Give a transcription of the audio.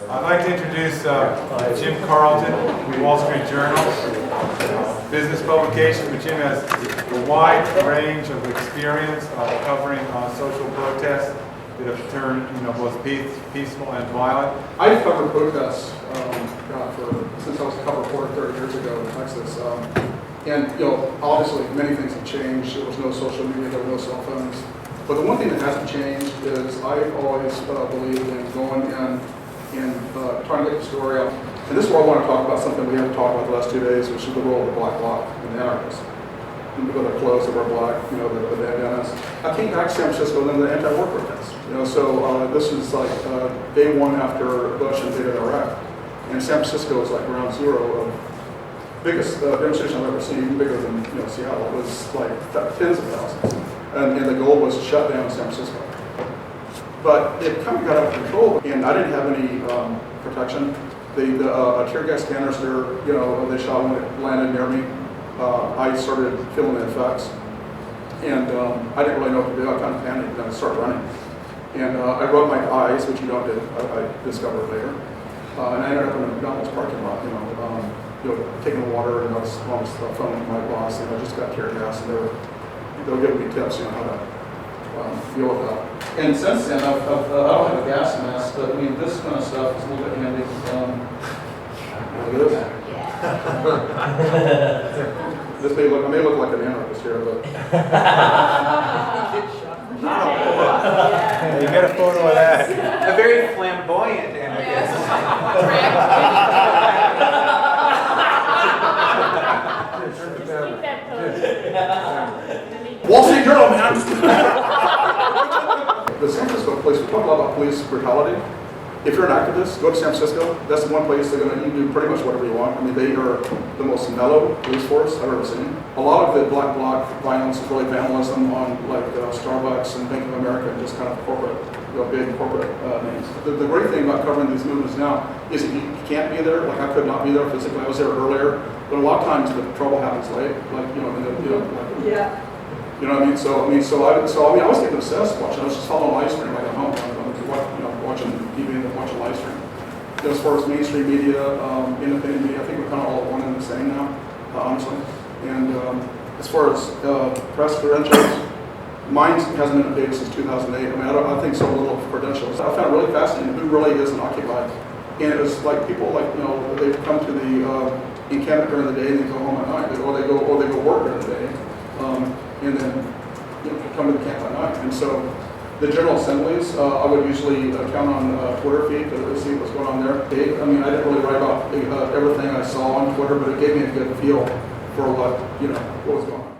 I'd like to introduce Jim Carlton, Wall Street Journal, business publication. But Jim has a wide range of experience covering social protests that have turned, both peaceful and violent. I've covered protests since I was a cover reporter 30 years ago in Texas. And obviously many things have changed. There was no social media, there were no cell phones. But the one thing that hasn't changed is I've always believed in going in and trying to get the story out. And this is where I want to talk about something we haven't talked about the last 2 days, which is the role of the black bloc and the anarchists. With their clothes that were black, the bandanas. I came back to San Francisco and then the anti-war protests. So this is like day one after Bush invaded Iraq. And San Francisco is like ground zero of biggest demonstration I've ever seen, even bigger than Seattle. It was like tens of thousands. And the goal was to shut down San Francisco. But it kind of got out of control, and I didn't have any protection. The tear gas cannons there, they shot when it landed near me. I started feeling the effects, and I didn't really know what to do. I kind of panicked, and I started running. And I rubbed my eyes, which you don't do, I discovered later. And I ended up in a McDonald's parking lot, taking water, and I was phoning my boss, and I just got tear gas, and they were giving me tips, how to deal with that. And since then, I don't have a gas mask, but this kind of stuff is a little bit handy. Look at this. I may look like an anarchist here, but. You get a photo of that. A very flamboyant anarchist. Wall Street Journal, man! The San Francisco police, we talk a lot about police brutality. If you're an activist, go to San Francisco. That's the one place they're going to do pretty much whatever you want. They are the most mellow police force I've ever seen. A lot of the black bloc violence is really vandalism on Starbucks and Bank of America and just kind of corporate, big corporate names. The great thing about covering these movements now is that you can't be there. Like I could not be there physically. I was there earlier, but a lot of times the trouble happens late. Yeah. You know what I mean? I was getting obsessed watching. I was just following live stream like at home, watching TV and watching live stream. As far as mainstream media, independent media, I think we're kind of all one and the same now, honestly. And as far as press credentials, mine hasn't been updated since 2008. I think so little of credentials. I found it really fascinating who really is an Occupy. And it was like people they come to the encampment during the day and they go home at night, or they go work during the day. And then come to the camp at night. And so the General Assemblies, I would usually count on Twitter feed to see what's going on there. I didn't really write about everything I saw on Twitter, but it gave me a good feel for what was going on.